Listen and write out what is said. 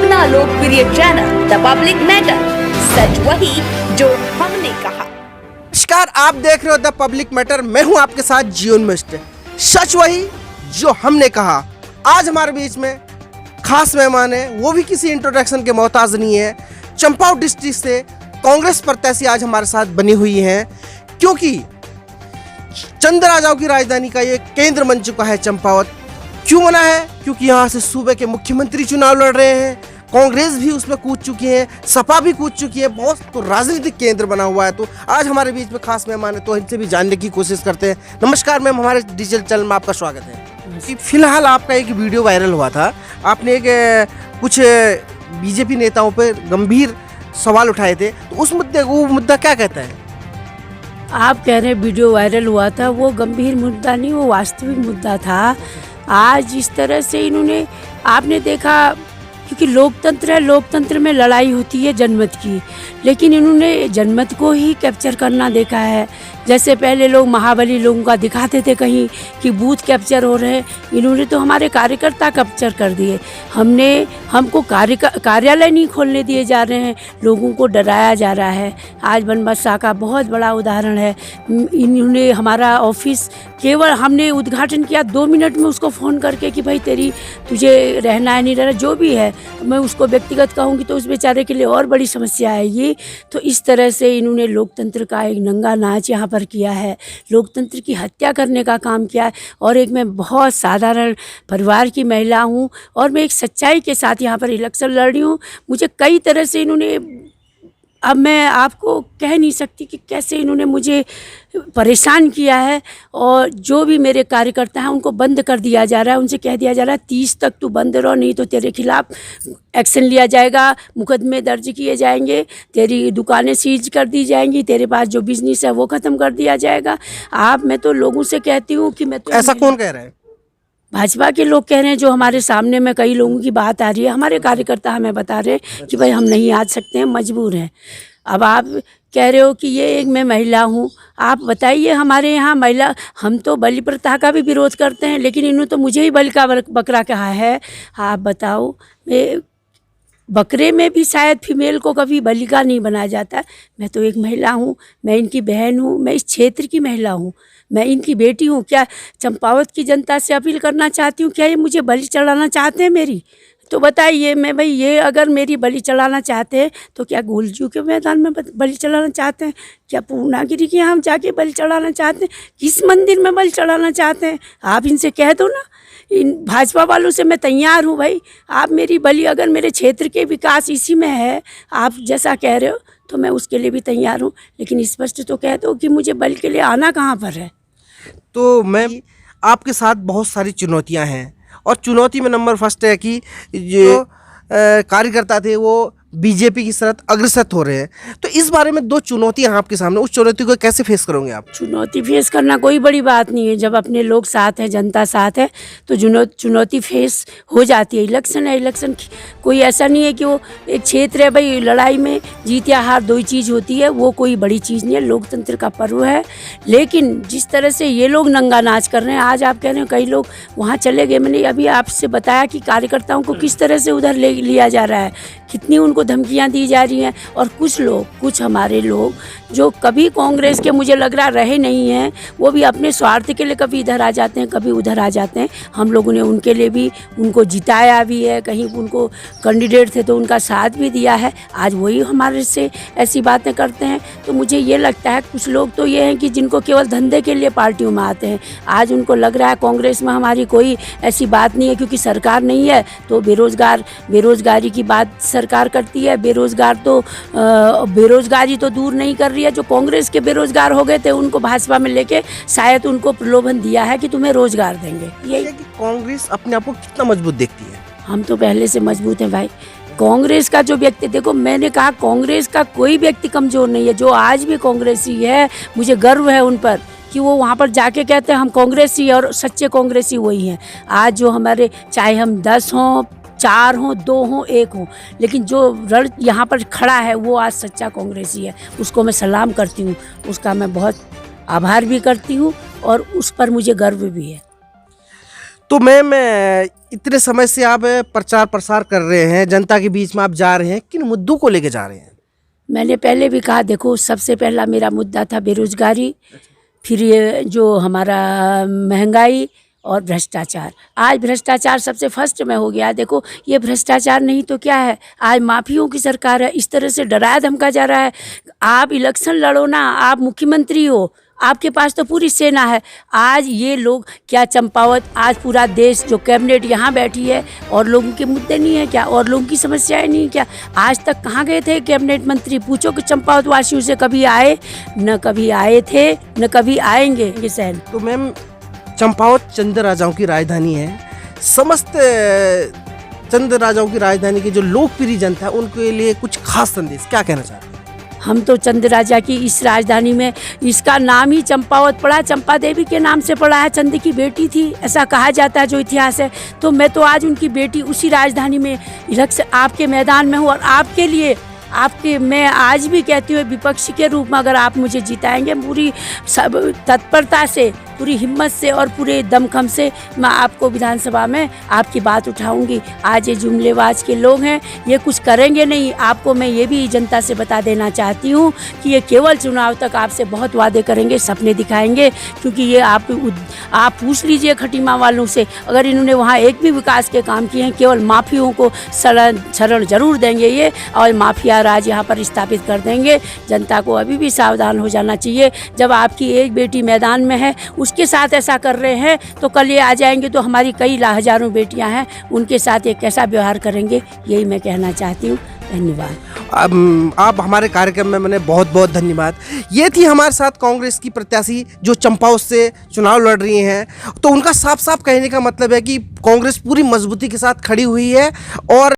अपना लोकप्रिय channel the public matter, सच वही जो हमने कहा। नमस्कार, आप देख रहे हो द पब्लिक मैटर। मैं हूं आपके साथ जीवन मिस्टर। सच वही जो हमने कहा। आज हमारे बीच में खास मेहमान है, वो भी किसी इंट्रोडक्शन के मोहताज नहीं है। चंपावत डिस्ट्रिक्ट से कांग्रेस प्रत्याशी आज हमारे साथ बनी हुई हैं, क्योंकि चंद राजाओं की राजधानी का ये केंद्र बन चुका है चंपावत। क्यों बना है? क्योंकि यहाँ से सूबे के मुख्यमंत्री चुनाव लड़ रहे हैं, कांग्रेस भी उसमें कूद चुकी है, सपा भी कूद चुकी है, बहुत तो राजनीतिक केंद्र बना हुआ है। तो आज हमारे बीच में खास मेहमान है, तो इनसे भी जानने की कोशिश करते हैं। नमस्कार मैम, हमारे डिजिटल चैनल में आपका स्वागत है। फिलहाल आपका एक वीडियो वायरल हुआ था, आपने एक कुछ बीजेपी नेताओं पर गंभीर सवाल उठाए थे, तो उस वो मुद्दा क्या कहता है? आप कह रहे हैं वीडियो वायरल हुआ था, वो गंभीर मुद्दा नहीं, वो वास्तविक मुद्दा था। आज इस तरह से इन्होंने, आपने देखा, क्योंकि लोकतंत्र है, लोकतंत्र में लड़ाई होती है जनमत की, लेकिन इन्होंने जनमत को ही कैप्चर करना देखा है। जैसे पहले लोग महाबली लोगों का दिखाते थे कहीं कि बूथ कैप्चर हो रहे हैं, इन्होंने तो हमारे कार्यकर्ता कैप्चर कर दिए। हमको कार्यालय नहीं खोलने दिए जा रहे हैं, लोगों को डराया जा रहा है। आज बनबसा का बहुत बड़ा उदाहरण है। इन्होंने हमारा ऑफिस, केवल हमने उद्घाटन किया 2 मिनट में उसको फ़ोन करके कि भाई तुझे रहना है नहीं रहना, जो भी है, मैं उसको व्यक्तिगत कहूँगी तो उस बेचारे के लिए और बड़ी समस्या आएगी। तो इस तरह से इन्होंने लोकतंत्र का एक नंगा नाच यहाँ पर किया है, लोकतंत्र की हत्या करने का काम किया है। और एक मैं बहुत साधारण परिवार की महिला हूँ और मैं एक सच्चाई के साथ यहाँ पर इलेक्शन लड़ रही हूँ। मुझे कई तरह से इन्होंने, अब मैं आपको कह नहीं सकती कि कैसे इन्होंने मुझे परेशान किया है। और जो भी मेरे कार्यकर्ता हैं उनको बंद कर दिया जा रहा है, उनसे कह दिया जा रहा है 30 तक तू बंद रहो, नहीं तो तेरे खिलाफ एक्शन लिया जाएगा, मुकदमे दर्ज किए जाएंगे, तेरी दुकानें सीज कर दी जाएंगी, तेरे पास जो बिजनेस है वो ख़त्म कर दिया जाएगा। मैं तो लोगों से कहती हूँ कि मैं तो, ऐसा कौन कह रहा है? भाजपा के लोग कह रहे हैं, जो हमारे सामने में कई लोगों की बात आ रही है, हमारे कार्यकर्ता हमें बता रहे हैं कि भाई हम नहीं आ सकते हैं, मजबूर हैं। अब आप कह रहे हो कि ये एक मैं महिला हूँ, आप बताइए, हमारे यहाँ महिला, हम तो बलि प्रथा का भी विरोध करते हैं, लेकिन इन्होंने तो मुझे ही बलि का बकरा कहा है। आप बताओ, बकरे में भी शायद फीमेल को कभी बलि का नहीं बनाया जाता। मैं तो एक महिला हूँ, मैं इनकी बहन हूँ, मैं इस क्षेत्र की महिला हूँ, मैं इनकी बेटी हूँ। क्या चंपावत की जनता से अपील करना चाहती हूँ, क्या ये मुझे बलि चढ़ाना चाहते हैं मेरी? तो बताइए, मैं भाई, ये अगर मेरी बलि चढ़ाना चाहते हैं तो क्या गुलजू के मैदान में बलि चढ़ाना चाहते हैं? क्या पूर्णागिरी के यहाँ जाके बलि चढ़ाना चाहते हैं? किस मंदिर में बलि चढ़ाना चाहते हैं? आप इनसे कह दो ना। इन भाजपा वालों से मैं तैयार हूँ भाई, आप मेरी बलि, अगर मेरे क्षेत्र के विकास इसी में है, आप जैसा कह रहे हो, तो मैं उसके लिए भी तैयार हूँ, लेकिन स्पष्ट तो कह दो कि मुझे बलि के लिए आना कहाँ पर है। तो मैम, आपके साथ बहुत सारी चुनौतियां हैं, और चुनौती में नंबर फर्स्ट है कि जो कार्यकर्ता थे वो बीजेपी की तरफ अग्रसर हो रहे हैं। तो इस बारे में 2 चुनौतियां आपके सामने, उस चुनौती को कैसे फेस करोगे आप? चुनौती फेस करना कोई बड़ी बात नहीं है, जब अपने लोग साथ हैं, जनता साथ है, तो चुनौती फेस हो जाती है। इलेक्शन है, इलेक्शन कोई ऐसा नहीं है कि वो एक क्षेत्र है भाई, लड़ाई में जीत या हार 2 ही चीज़ होती है, वो कोई बड़ी चीज़ नहीं है, लोकतंत्र का पर्व है। लेकिन जिस तरह से ये लोग नंगा नाच कर रहे हैं, आज आप कह रहे हो कई लोग वहाँ चले गए, मैंने अभी आपसे बताया कि कार्यकर्ताओं को किस तरह से उधर लिया जा रहा है, कितनी उनको धमकियां दी जा रही हैं। और कुछ हमारे लोग जो कभी कांग्रेस के, मुझे लग रहा, रहे नहीं हैं, वो भी अपने स्वार्थ के लिए कभी इधर आ जाते हैं, कभी उधर आ जाते हैं। हम लोगों ने उनके लिए भी, उनको जिताया भी है, कहीं उनको कैंडिडेट थे तो उनका साथ भी दिया है। आज वही हमारे से ऐसी बातें करते हैं। तो मुझे ये लगता है, कुछ लोग तो ये हैं कि जिनको केवल धंधे के लिए पार्टियों में आते हैं। आज उनको लग रहा है कांग्रेस में हमारी कोई ऐसी बात नहीं है, क्योंकि सरकार नहीं है, तो बेरोजगारी की बात सरकार करती है। बेरोजगारी तो दूर नहीं कर रही है। जो कांग्रेस के बेरोजगार हो गए थे, उनको भाजपा में लेके शायद उनको प्रलोभन दिया है कि तुम्हें रोजगार देंगे। ये कि कांग्रेस अपने आप को कितना मजबूत देखती है? हम तो पहले से मजबूत हैं भाई। कांग्रेस का जो व्यक्ति, देखो मैंने कहा, कांग्रेस का कोई व्यक्ति कमजोर नहीं है। जो आज भी कांग्रेसी है, मुझे गर्व है उन पर कि वो वहाँ पर जाके कहते हैं हम कांग्रेसी, और सच्चे कांग्रेसी वही हैं। आज जो हमारे, चाहे हम 10 हों, 4 हों, 2 हों, 1 हों, लेकिन जो रण यहाँ पर खड़ा है वो आज सच्चा कांग्रेसी है। उसको मैं सलाम करती हूँ, उसका मैं बहुत आभार भी करती हूँ, और उस पर मुझे गर्व भी है। तो मैम इतने समय से आप प्रचार प्रसार कर रहे हैं, जनता के बीच में आप जा रहे हैं, किन मुद्दों को लेके जा रहे हैं? मैंने पहले भी कहा, देखो सबसे पहला मेरा मुद्दा था बेरोजगारी, फिर ये जो हमारा महंगाई और भ्रष्टाचार। आज भ्रष्टाचार सबसे फर्स्ट में हो गया। देखो ये भ्रष्टाचार नहीं तो क्या है, आज माफियों की सरकार है। इस तरह से डराया धमका जा रहा है। आप इलेक्शन लड़ो ना, आप मुख्यमंत्री हो, आपके पास तो पूरी सेना है। आज ये लोग क्या चंपावत, आज पूरा देश जो कैबिनेट यहाँ बैठी है, और लोगों के मुद्दे नहीं है क्या, और लोगों की समस्याएं नहीं है क्या? आज तक कहाँ गए थे कैबिनेट मंत्री? पूछो कि चंपावत वासियों से कभी आए? न कभी आए थे, न कभी आएंगे ये शहर। तो मैम चंपावत चंद राजाओं की राजधानी है। समस्त चंद राजाओं की राजधानी की जो लोकप्रिय जनता है उनके लिए कुछ खास संदेश क्या कहना चाहते हैं? हम तो चंद राजा की इस राजधानी में, इसका नाम ही चंपावत पड़ा, चंपा देवी के नाम से पड़ा है। चंद की बेटी थी, ऐसा कहा जाता है जो इतिहास है। तो मैं तो आज उनकी बेटी उसी राजधानी में इलेक्शन आपके मैदान में हूँ, और आपके लिए मैं आज भी कहती हूँ विपक्ष के रूप में अगर आप मुझे जिताएंगे, पूरी सब तत्परता से, पूरी हिम्मत से और पूरे दमखम से मैं आपको विधानसभा में आपकी बात उठाऊंगी। आज ये जुमलेबाज के लोग हैं, ये कुछ करेंगे नहीं। आपको मैं ये भी जनता से बता देना चाहती हूँ कि ये केवल चुनाव तक आपसे बहुत वादे करेंगे, सपने दिखाएंगे। क्योंकि ये आप पूछ लीजिए खटीमा वालों से, अगर इन्होंने वहाँ एक भी विकास के काम किए हैं, केवल माफियों को शरण जरूर देंगे ये, और माफिया राज यहाँ पर स्थापित कर देंगे। जनता को अभी भी सावधान हो जाना चाहिए। जब आपकी एक बेटी मैदान में है, उसके साथ ऐसा कर रहे हैं, तो कल ये आ जाएंगे तो हमारी कई हजारों बेटियां हैं, उनके साथ ये कैसा व्यवहार करेंगे, यही मैं कहना चाहती हूँ। धन्यवाद। आप हमारे कार्यक्रम में मैंने बहुत बहुत धन्यवाद। ये थी हमारे साथ कांग्रेस की प्रत्याशी जो चंपावत से चुनाव लड़ रही हैं। तो उनका साफ साफ कहने का मतलब है कि कांग्रेस पूरी मजबूती के साथ खड़ी हुई है और